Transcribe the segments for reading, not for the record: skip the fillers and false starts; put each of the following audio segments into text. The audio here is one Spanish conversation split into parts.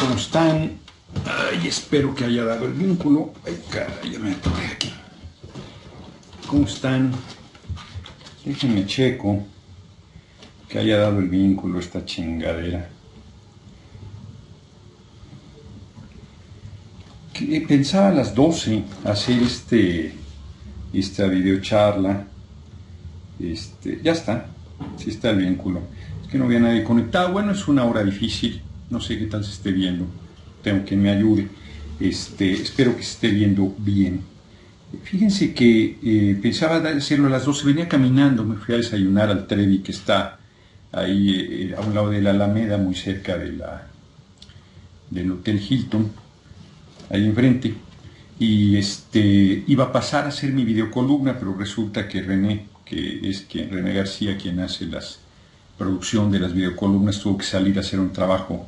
¿Cómo están? Ay, espero que haya dado el vínculo. Ay, caray, ya me atoré aquí. ¿Cómo están? Déjenme checo que haya dado el vínculo esta chingadera. Que pensaba a las 12 hacer esta videocharla. Ya está. Sí está el vínculo. Es que no había nadie conectado. Bueno, es una hora difícil. No sé qué tal se esté viendo. Tengo que me ayude. Espero que se esté viendo bien. Fíjense que pensaba hacerlo a las 12. Venía caminando, me fui a desayunar al Trevi, que está ahí a un lado de la Alameda, muy cerca del Hotel Hilton, ahí enfrente. Y iba a pasar a hacer mi videocolumna, pero resulta que René García, quien hace la producción de las videocolumnas, tuvo que salir a hacer un trabajo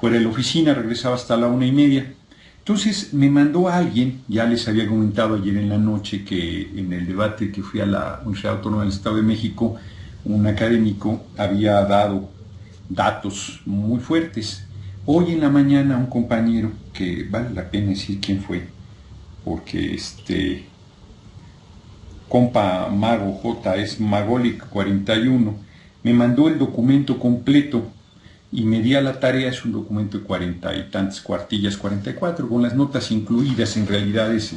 fuera de la oficina, regresaba hasta la 1:30. Entonces me mandó a alguien, ya les había comentado ayer en la noche que en el debate que fui a la Universidad Autónoma del Estado de México, un académico había dado datos muy fuertes. Hoy en la mañana un compañero, que vale la pena decir quién fue, porque compa Mago J, es Magolic41, me mandó el documento completo y me di a la tarea. Es un documento de 40 y tantas cuartillas, 44, con las notas incluidas. En realidad es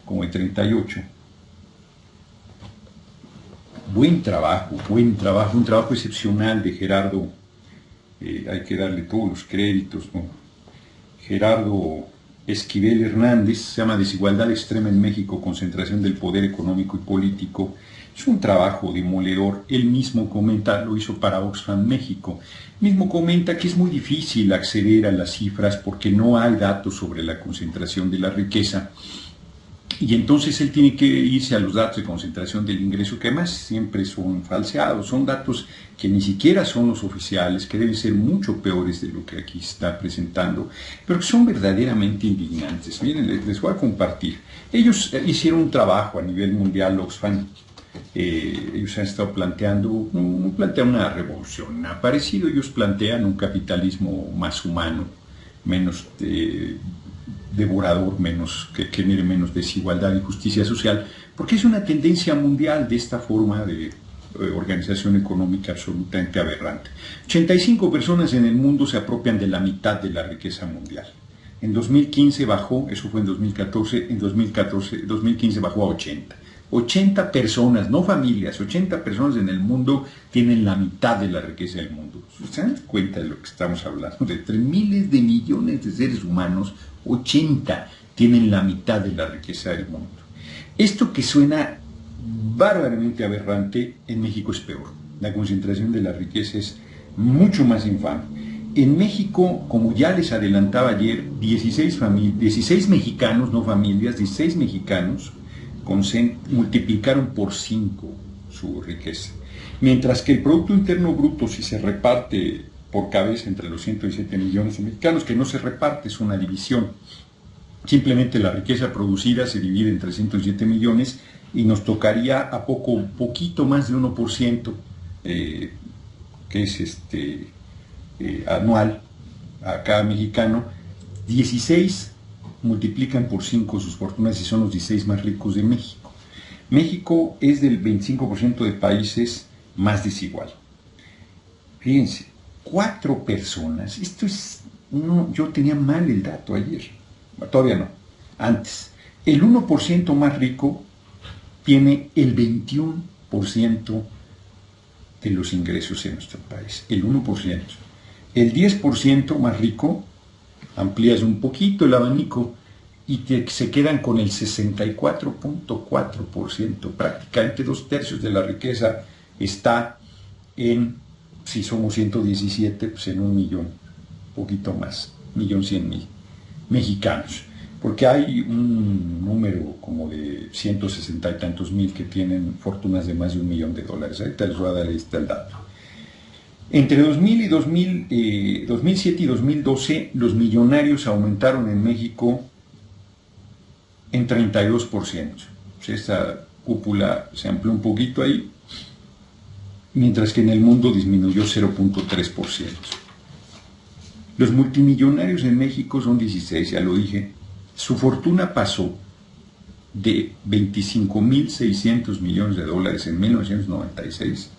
como de 38. Buen trabajo, un trabajo excepcional de Gerardo. Hay que darle todos los créditos, ¿no? Gerardo Esquivel Hernández, se llama Desigualdad Extrema en México, Concentración del Poder Económico y Político. Es un trabajo demoledor. Él mismo comenta, lo hizo para Oxfam México, mismo comenta que es muy difícil acceder a las cifras porque no hay datos sobre la concentración de la riqueza. Y entonces él tiene que irse a los datos de concentración del ingreso, que además siempre son falseados, son datos que ni siquiera son los oficiales, que deben ser mucho peores de lo que aquí está presentando, pero que son verdaderamente indignantes. Miren, les voy a compartir. Ellos hicieron un trabajo a nivel mundial, Oxfam. Ellos han estado planteando, no plantean una revolución, parecido. Ellos plantean un capitalismo más humano, menos devorador, que genere menos desigualdad y justicia social, porque es una tendencia mundial de esta forma de organización económica absolutamente aberrante. 85 personas en el mundo se apropian de la mitad de la riqueza mundial. En 2015 bajó, eso fue en 2014, en 2015 bajó a 80. 80 personas, no familias, 80 personas en el mundo tienen la mitad de la riqueza del mundo. ¿Se dan cuenta de lo que estamos hablando? De 3 miles de millones de seres humanos, 80 tienen la mitad de la riqueza del mundo. Esto, que suena bárbaramente aberrante, en México es peor. La concentración de la riqueza es mucho más infame. En México, como ya les adelantaba ayer, 16 mexicanos, no familias, 16 mexicanos multiplicaron por 5 su riqueza. Mientras que el Producto Interno Bruto, si se reparte por cabeza entre los 117 millones de mexicanos, que no se reparte, es una división. Simplemente la riqueza producida se divide entre 107 millones y nos tocaría a poquito más de 1%, que es anual a cada mexicano. 16 multiplican por 5 sus fortunas y son los 16 más ricos de México. México es del 25% de países más desigual. Fíjense, 4 personas, yo tenía mal el dato ayer, todavía no, antes. El 1% más rico tiene el 21% de los ingresos en nuestro país, el 1%. El 10% más rico, amplías un poquito el abanico y se quedan con el 64.4%, prácticamente 2/3 de la riqueza está en, si somos 117, pues en 1 millón, poquito más, 1.100.000 mexicanos, porque hay un número como de 160 y tantos mil que tienen fortunas de más de $1 millón. Ahorita les voy a dar el dato. Entre 2007 y 2012, los millonarios aumentaron en México en 32%. O sea, esta cúpula se amplió un poquito ahí, mientras que en el mundo disminuyó 0.3%. Los multimillonarios en México son 16, ya lo dije. Su fortuna pasó de 25.600 millones de dólares en 1996,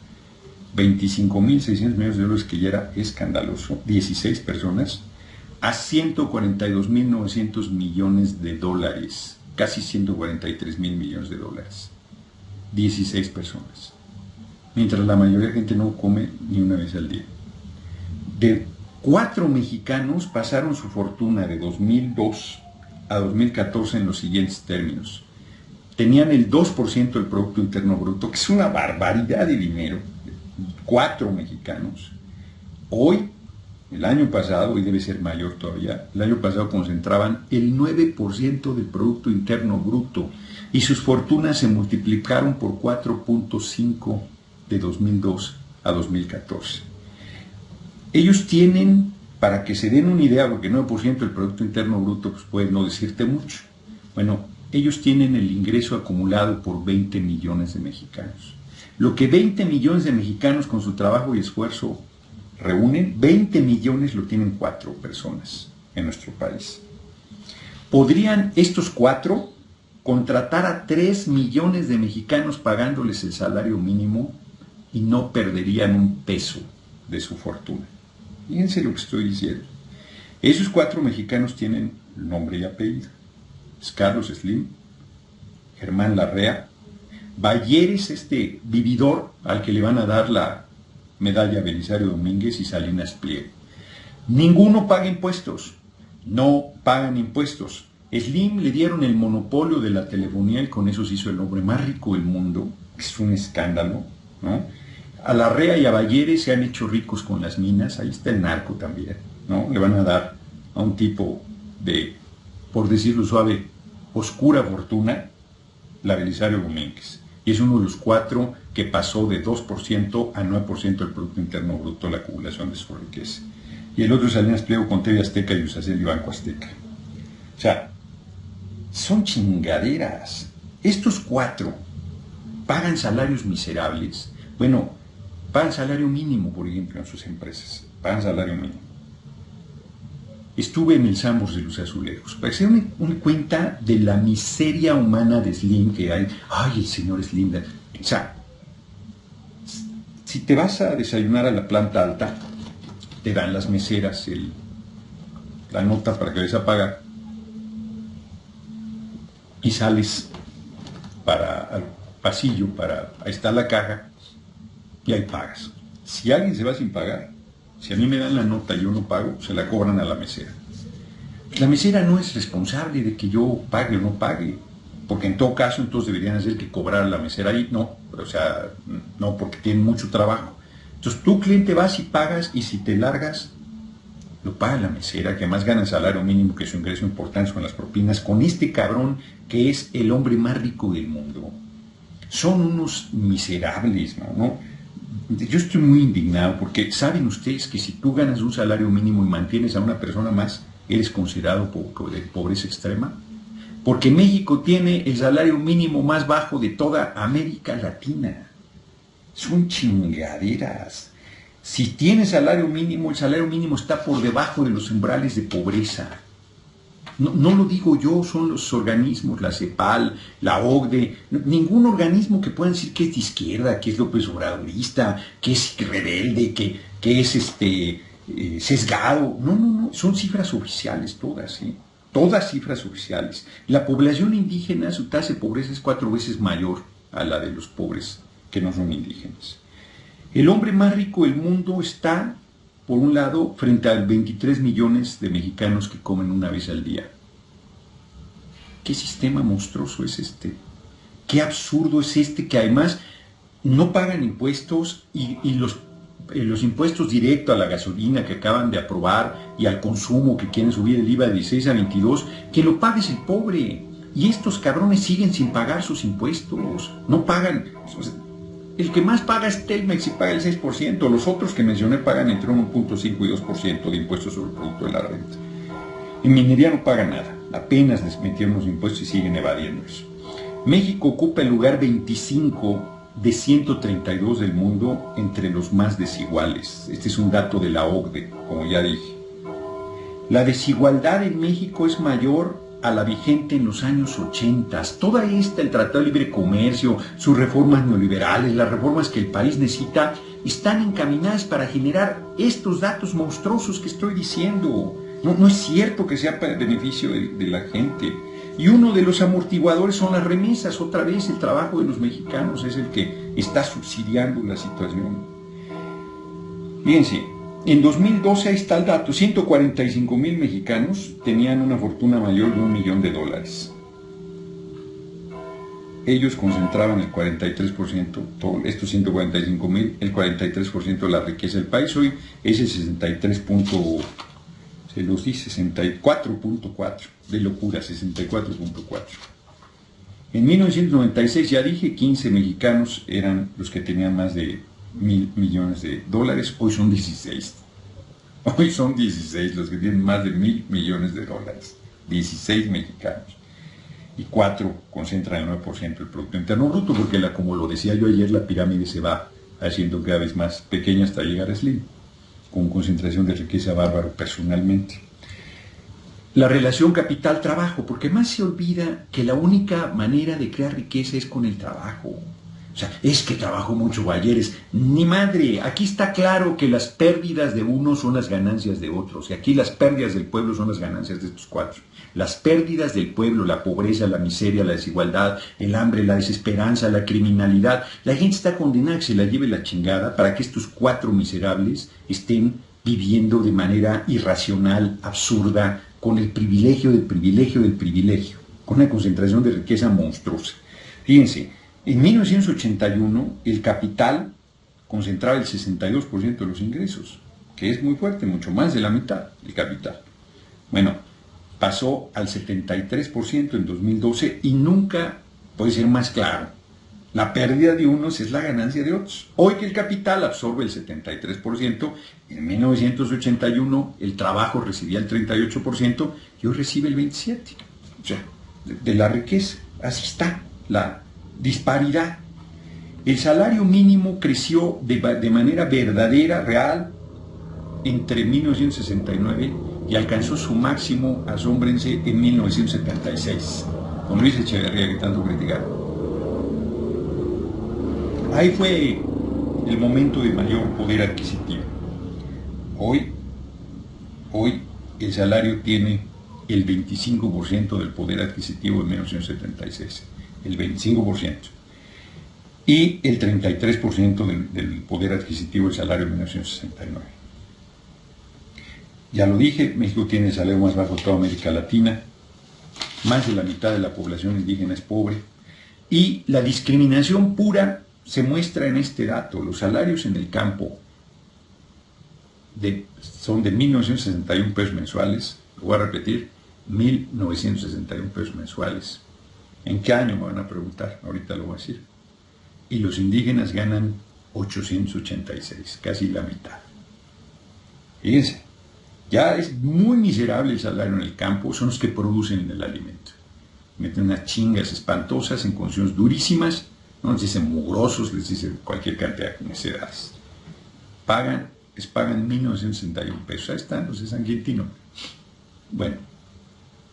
25.600 millones de dólares, que ya era escandaloso, 16 personas, a 142.900 millones de dólares, casi 143.000 millones de dólares, 16 personas, mientras la mayoría de gente no come ni una vez al día. De 4 mexicanos pasaron su fortuna de 2002 a 2014 en los siguientes términos. Tenían el 2% del Producto Interno Bruto, que es una barbaridad de dinero. 4 mexicanos. Hoy, el año pasado, y debe ser mayor todavía, el año pasado concentraban el 9% del Producto Interno Bruto y sus fortunas se multiplicaron por 4.5 de 2002 a 2014. Ellos tienen, para que se den una idea, porque 9% del Producto Interno Bruto pues puede no decirte mucho, bueno, ellos tienen el ingreso acumulado por 20 millones de mexicanos. Lo que 20 millones de mexicanos con su trabajo y esfuerzo reúnen, 20 millones lo tienen 4 personas en nuestro país. ¿Podrían estos 4 contratar a 3 millones de mexicanos pagándoles el salario mínimo y no perderían un peso de su fortuna? Fíjense lo que estoy diciendo. Esos 4 mexicanos tienen nombre y apellido. Es Carlos Slim, Germán Larrea, Balleres, este vividor al que le van a dar la medalla Belisario Domínguez, y Salinas Pliego. Ninguno paga impuestos, no pagan impuestos. Slim le dieron el monopolio de la telefonía y con eso se hizo el hombre más rico del mundo. Es un escándalo, ¿no? A Larrea y a Balleres se han hecho ricos con las minas, ahí está el narco también, ¿no? Le van a dar a un tipo de, por decirlo suave, oscura fortuna, la Belisario Domínguez. Y es uno de los 4 que pasó de 2% a 9% del Producto Interno Bruto, la acumulación de su riqueza. Y el otro es Salinas Pliego con TV Azteca y Usacel y Banco Azteca. O sea, son chingaderas. Estos 4 pagan salarios miserables. Bueno, pagan salario mínimo, por ejemplo, en sus empresas. Pagan salario mínimo. Estuve en el Sambors de los Azulejos para que se den una cuenta de la miseria humana de Slim que hay. Ay, el señor Slim. O sea, si te vas a desayunar a la planta alta, te dan las meseras la nota para que les apaga y sales al pasillo, ahí está la caja y ahí pagas. Si alguien se va sin pagar, si a mí me dan la nota y yo no pago, se la cobran a la mesera. La mesera no es responsable de que yo pague o no pague, porque en todo caso entonces deberían hacer que cobrar a la mesera ahí. No, o sea, no, porque tienen mucho trabajo. Entonces tú, cliente, vas y pagas, y si te largas, lo paga la mesera, que además gana el salario mínimo, que es su ingreso importante, son las propinas, con este cabrón que es el hombre más rico del mundo. Son unos miserables, ¿no? Yo estoy muy indignado porque saben ustedes que si tú ganas un salario mínimo y mantienes a una persona más, eres considerado de pobreza extrema. Porque México tiene el salario mínimo más bajo de toda América Latina. Son chingaderas. Si tienes salario mínimo, el salario mínimo está por debajo de los umbrales de pobreza. No lo digo yo, son los organismos, la CEPAL, la OCDE, ningún organismo que puedan decir que es de izquierda, que es López Obradorista, que es rebelde, que es sesgado. No, son cifras oficiales todas, ¿sí? Todas cifras oficiales. La población indígena, su tasa de pobreza es 4 veces mayor a la de los pobres que no son indígenas. El hombre más rico del mundo está, por un lado, frente a 23 millones de mexicanos que comen una vez al día. ¿Qué sistema monstruoso es este? ¿Qué absurdo es este que además no pagan impuestos y los impuestos directos a la gasolina que acaban de aprobar y al consumo que quieren subir el IVA de 16 a 22, que lo pague es el pobre? Y estos cabrones siguen sin pagar sus impuestos, no pagan. El que más paga es Telmex y paga el 6%, los otros que mencioné pagan entre 1.5 y 2% de impuestos sobre el producto de la renta. En minería no pagan nada, apenas les metieron los impuestos y siguen evadiéndolos. México ocupa el lugar 25 de 132 del mundo entre los más desiguales. Este es un dato de la OCDE, como ya dije. La desigualdad en México es mayor a la vigente en los años 80. Toda esta, el Tratado de Libre Comercio, sus reformas neoliberales, las reformas que el país necesita, están encaminadas para generar estos datos monstruosos que estoy diciendo. No es cierto que sea para el beneficio de la gente. Y uno de los amortiguadores son las remesas. Otra vez el trabajo de los mexicanos es el que está subsidiando la situación. Fíjense, en 2012 ahí está el dato, 145,000 mexicanos tenían una fortuna mayor de $1 millón. Ellos concentraban el 43%, estos 145,000, el 43% de la riqueza del país. Hoy es el 64.4, de locura, 64.4. En 1996, ya dije, 15 mexicanos eran los que tenían más de $1,000 millones. Hoy son 16. Hoy son 16 los que tienen más de $1,000 millones. 16 mexicanos. Y 4 concentran el 9% del Producto Interno Bruto, porque como lo decía yo ayer, la pirámide se va haciendo cada vez más pequeña hasta llegar a Slim, con concentración de riqueza bárbaro personalmente. La relación capital-trabajo, porque más se olvida que la única manera de crear riqueza es con el trabajo. O sea, es que trabajo mucho, Balleres. Ni madre, aquí está claro que las pérdidas de unos son las ganancias de otros, y aquí las pérdidas del pueblo son las ganancias de estos 4. Las pérdidas del pueblo, la pobreza, la miseria, la desigualdad, el hambre, la desesperanza, la criminalidad, la gente está condenada a que se la lleve la chingada para que estos 4 miserables estén viviendo de manera irracional, absurda, con el privilegio del privilegio del privilegio, con una concentración de riqueza monstruosa. Fíjense, en 1981 el capital concentraba el 62% de los ingresos, que es muy fuerte, mucho más de la mitad del capital. Bueno, pasó al 73% en 2012 y nunca puede ser más claro. La pérdida de unos es la ganancia de otros. Hoy que el capital absorbe el 73%, en 1981 el trabajo recibía el 38% y hoy recibe el 27%. O sea, de la riqueza. Así está la disparidad. El salario mínimo creció de manera verdadera, real, entre 1969 y alcanzó su máximo, asómbrense, en 1976, con Luis Echeverría, que tanto criticaron. Ahí fue el momento de mayor poder adquisitivo. Hoy el salario tiene el 25% del poder adquisitivo de 1976, el 25%, y el 33% del poder adquisitivo del salario de 1969. Ya lo dije, México tiene el salario más bajo de toda América Latina, más de la mitad de la población indígena es pobre, y la discriminación pura se muestra en este dato. Los salarios en el campo son de 1.961 pesos mensuales, lo voy a repetir, 1.961 pesos mensuales. ¿En qué año? Me van a preguntar, ahorita lo voy a decir. Y los indígenas ganan 886, casi la mitad. Fíjense, ya es muy miserable el salario en el campo, son los que producen el alimento. Meten unas chingas espantosas en condiciones durísimas, no les dicen mugrosos, les dicen cualquier cantidad de necesidades. Les pagan 1.961 pesos. Ahí están los de San Quintino. Bueno,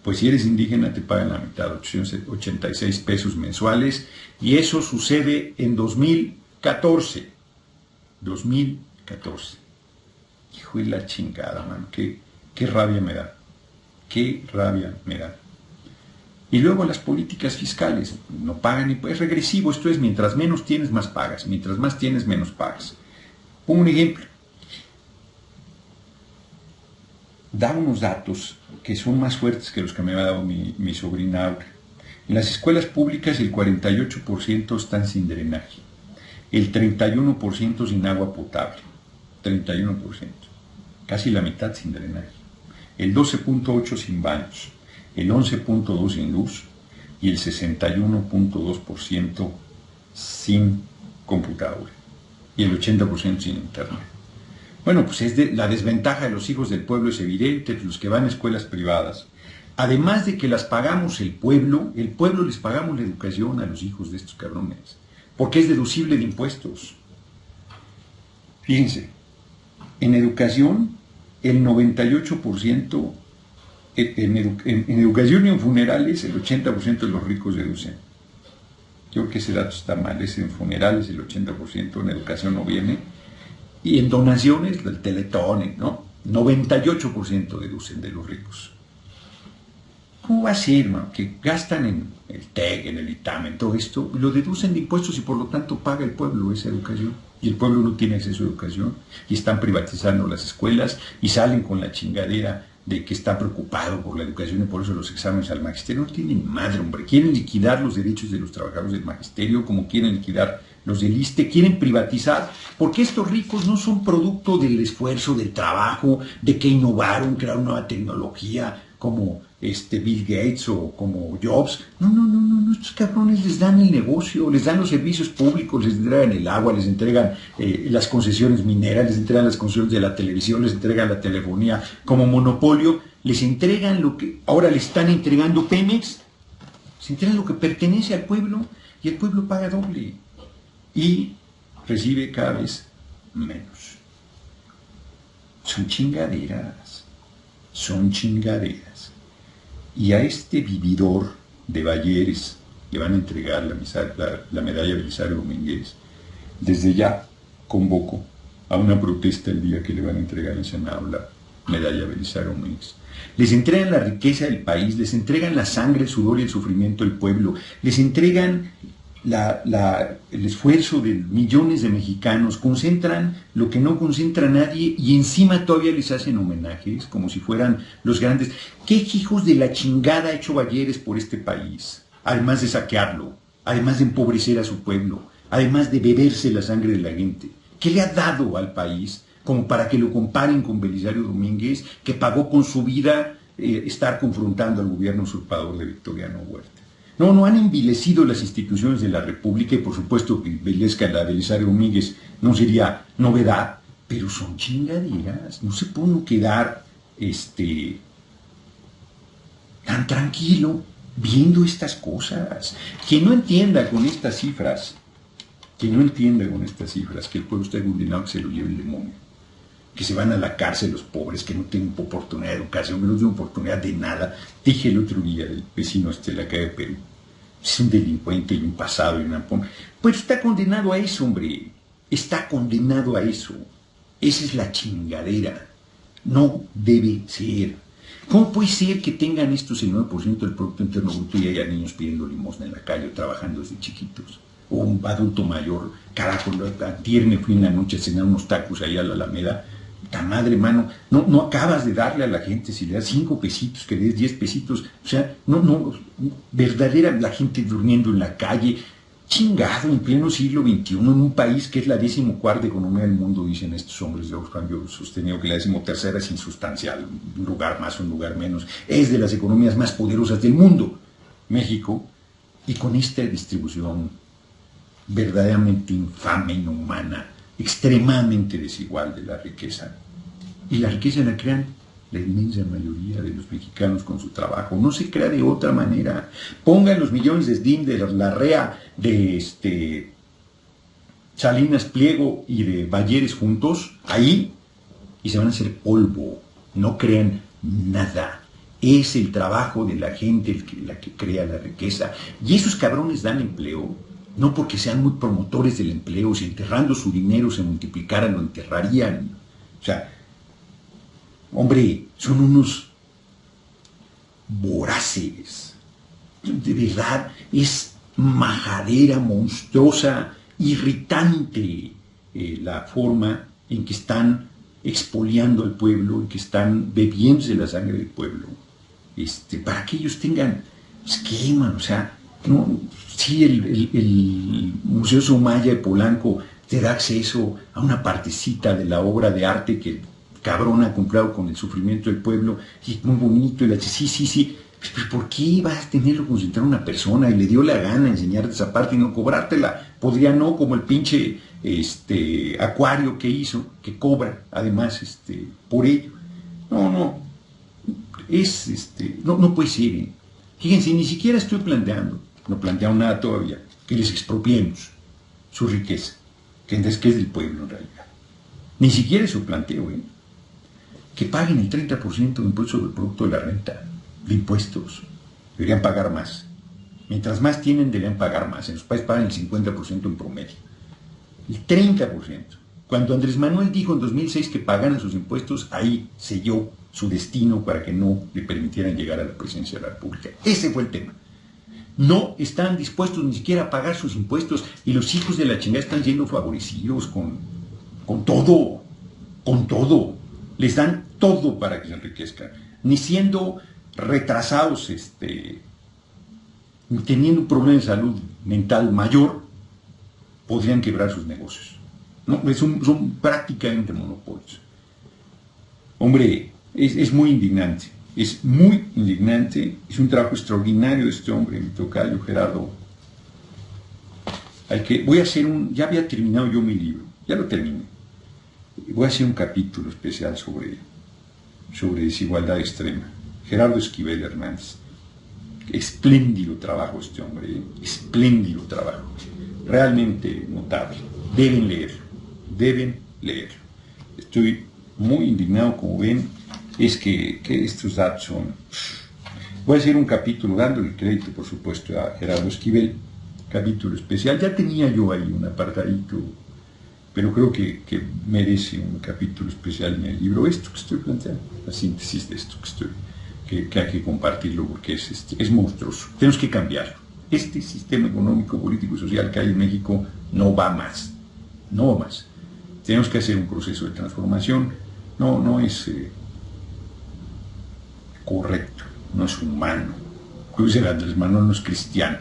pues si eres indígena te pagan la mitad, 886 pesos mensuales, y eso sucede en 2014. 2014. Hijo de la chingada, mano, qué rabia me da. Qué rabia me da. Y luego las políticas fiscales, no pagan, es regresivo, esto es, mientras menos tienes, más pagas, mientras más tienes, menos pagas. Pongo un ejemplo. Da unos datos que son más fuertes que los que me ha dado mi sobrina Aura. En las escuelas públicas el 48% están sin drenaje, el 31% sin agua potable, 31%, casi la mitad sin drenaje, el 12.8% sin baños, el 11.2% sin luz y el 61.2% sin computadora y el 80% sin internet. Bueno, pues la desventaja de los hijos del pueblo es evidente, los que van a escuelas privadas. Además de que las pagamos el pueblo les pagamos la educación a los hijos de estos cabrones, porque es deducible de impuestos. Fíjense, en educación el 98% En educación y en funerales el 80% de los ricos deducen. Yo creo que ese dato está mal, es en funerales el 80%, en educación no viene. Y en donaciones, el Teletón, ¿no? 98% deducen de los ricos. ¿Cómo va a ser, man? Que gastan en el TEC, en el ITAM, en todo esto, lo deducen de impuestos y por lo tanto paga el pueblo esa educación. Y el pueblo no tiene acceso a educación y están privatizando las escuelas y salen con la chingadera de que está preocupado por la educación y por eso los exámenes al magisterio. No tienen madre, hombre. Quieren liquidar los derechos de los trabajadores del magisterio como quieren liquidar los del ISSSTE, quieren privatizar, porque estos ricos no son producto del esfuerzo, del trabajo, de que innovaron, crearon nueva tecnología, como Bill Gates o como Jobs. No, estos cabrones les dan el negocio, les dan los servicios públicos, les entregan el agua, les entregan las concesiones mineras, les entregan las concesiones de la televisión, les entregan la telefonía como monopolio, les entregan lo que ahora le están entregando Pemex, se entregan lo que pertenece al pueblo y el pueblo paga doble y recibe cada vez menos. Son chingaderas. Y a este vividor de Bayeres le van a entregar la medalla Belisario Domínguez. Desde ya convoco a una protesta el día que le van a entregar en Senado la medalla Belisario Domínguez. Les entregan la riqueza del país, les entregan la sangre, el sudor y el sufrimiento del pueblo, les entregan el esfuerzo de millones de mexicanos, concentran lo que no concentra nadie y encima todavía les hacen homenajes como si fueran los grandes. ¿Qué hijos de la chingada ha hecho Bayeres por este país? Además de saquearlo, además de empobrecer a su pueblo, además de beberse la sangre de la gente. ¿Qué le ha dado al país como para que lo comparen con Belisario Domínguez, que pagó con su vida estar confrontando al gobierno usurpador de Victoriano Huerta? No han envilecido las instituciones de la República y por supuesto que embelezca la Belisario Domínguez no sería novedad, pero son chingaderas, no se puede uno quedar tan tranquilo viendo estas cosas. Quien no entienda con estas cifras, que el pueblo está condenado, que se lo lleve el demonio, que se van a la cárcel los pobres, que no tienen oportunidad de educación, que no tienen oportunidad de nada. Dije el otro día, el vecino de la calle de Perú, es un delincuente y un pasado y una... Pero está condenado a eso, hombre, está condenado a eso. Esa es la chingadera. No debe ser. ¿Cómo puede ser que tengan estos el 9% del Producto Interno Bruto y haya niños pidiendo limosna en la calle o trabajando desde chiquitos? O un adulto mayor, carajo, antier me fui en la noche a cenar unos tacos ahí a la Alameda. ¡Ta madre, mano! No acabas de darle a la gente, si le das 5 pesitos, que le des 10 pesitos, o sea, verdadera la gente durmiendo en la calle, chingado, en pleno siglo XXI, en un país que es la 14ª economía del mundo, dicen estos hombres de Oxfam. Yo he sostenido que la 13ª es insustancial, un lugar más, un lugar menos, es de las economías más poderosas del mundo, México, y con esta distribución verdaderamente infame, inhumana, extremadamente desigual de la riqueza. Y la riqueza la crean la inmensa mayoría de los mexicanos con su trabajo. No se crea de otra manera. Pongan los millones de SDIM, de la REA, de Salinas Pliego y de Bayeres juntos, ahí, y se van a hacer polvo. No crean nada. Es el trabajo de la gente la que crea la riqueza. Y esos cabrones dan empleo. No porque sean muy promotores del empleo, si enterrando su dinero se multiplicaran, lo enterrarían. O sea, hombre, son unos voraces. De verdad, es majadera monstruosa, irritante la forma en que están expoliando al pueblo, en que están bebiéndose la sangre del pueblo. Para que ellos tengan esquema, o sea, no, sí, el Museo Soumaya de Polanco te da acceso a una partecita de la obra de arte que el cabrón ha comprado con el sufrimiento del pueblo, y muy bonito, y sí, pero ¿por qué vas a tenerlo concentrado una persona y le dio la gana enseñarte esa parte y no cobrártela? Podría no, como el pinche Acuario que hizo, que cobra además por ello. No puede ser, ¿eh? Fíjense, ni siquiera estoy planteando, no planteo nada todavía, que les expropiemos su riqueza, que es del pueblo en realidad. Ni siquiera eso planteo, ¿eh? que paguen el 30% de impuesto sobre el producto de la renta, de impuestos. Deberían pagar más. Mientras más tienen, deberían pagar más. En los países pagan el 50% en promedio. El 30%. Cuando Andrés Manuel dijo en 2006 que pagaran sus impuestos, ahí selló su destino para que no le permitieran llegar a la presidencia de la República. Ese fue el tema. No están dispuestos ni siquiera a pagar sus impuestos y los hijos de la chingada están siendo favorecidos con todo, con todo. Les dan todo para que se enriquezcan, ni siendo retrasados, teniendo un problema de salud mental mayor, podrían quebrar sus negocios. ¿No? Son prácticamente monopolios. Hombre, es muy indignante. Es muy indignante, es un trabajo extraordinario de este hombre, mi tocayo Gerardo. Voy a hacer ya había terminado yo mi libro, ya lo terminé. Voy a hacer un capítulo especial sobre desigualdad extrema. Gerardo Esquivel Hernández. Espléndido trabajo este hombre, espléndido trabajo. Realmente notable. Deben leerlo, deben leerlo. Estoy muy indignado, como ven. Es que estos datos son... Voy a hacer un capítulo, dándole crédito, por supuesto, a Gerardo Esquivel, capítulo especial. Ya tenía yo ahí un apartadito, pero creo que merece un capítulo especial en el libro. Esto que estoy planteando, la síntesis de esto que hay que compartirlo, porque es monstruoso. Tenemos que cambiarlo. Este sistema económico, político y social que hay en México no va más. No va más. Tenemos que hacer un proceso de transformación. No es... correcto, no es humano. Creo que Andrés Manuel no es cristiano.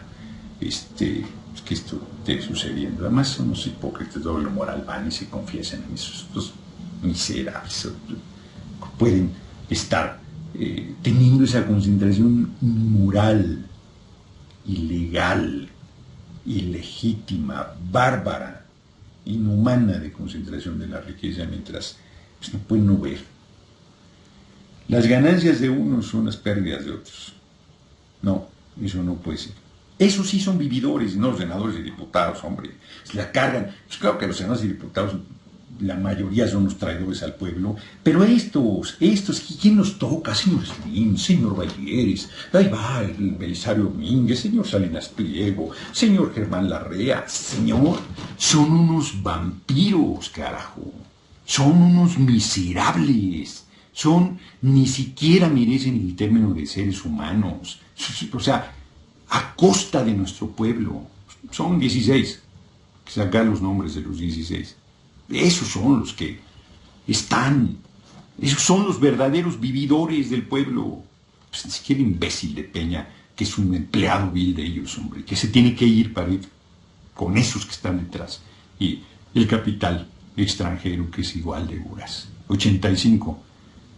Es que esto esté sucediendo. Además son unos hipócritas, doble moral, van y se confiesan en esos miserables. Pueden estar teniendo esa concentración inmoral, ilegal, ilegítima, bárbara, inhumana de concentración de la riqueza, mientras pues, no pueden no ver. Las ganancias de unos son las pérdidas de otros. No, eso no puede ser. Esos sí son vividores, no los senadores y diputados, hombre. Se la cargan. Pues claro que los senadores y diputados, la mayoría son los traidores al pueblo, pero estos, ¿quién nos toca? Señor Slim, señor Valleres, ahí va el Belisario Domínguez, señor Salinas Pliego, señor Germán Larrea, señor, son unos vampiros, carajo. Son unos miserables. Ni siquiera merecen el término de seres humanos. O sea, a costa de nuestro pueblo. Son 16. Que sacar los nombres de los 16. Esos son los que están. Esos son los verdaderos vividores del pueblo. Pues ni siquiera el imbécil de Peña, que es un empleado vil de ellos, hombre, que se tiene que ir para ir con esos que están detrás. Y el capital extranjero, que es igual de voraz. 85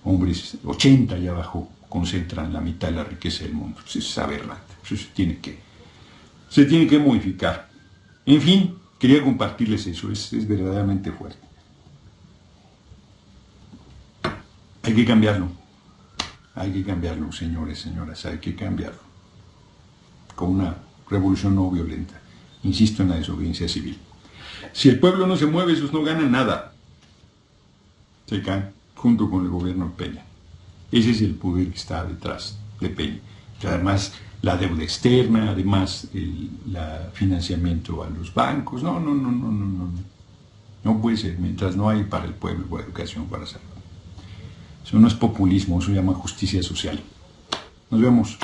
hombres, 80 y abajo, concentran la mitad de la riqueza del mundo. Pues eso es aberrante. Eso se tiene que modificar. En fin, quería compartirles eso. Es verdaderamente fuerte. Hay que cambiarlo. Hay que cambiarlo, señores, señoras. Hay que cambiarlo. Con una revolución no violenta. Insisto en la desobediencia civil. Si el pueblo no se mueve, esos no ganan nada. Se caen junto con el gobierno de Peña. Ese es el poder que está detrás de Peña. Además, la deuda externa, además, el financiamiento a los bancos. No. No puede ser, mientras no hay para el pueblo, para educación, para salud. Eso no es populismo, eso se llama justicia social. Nos vemos.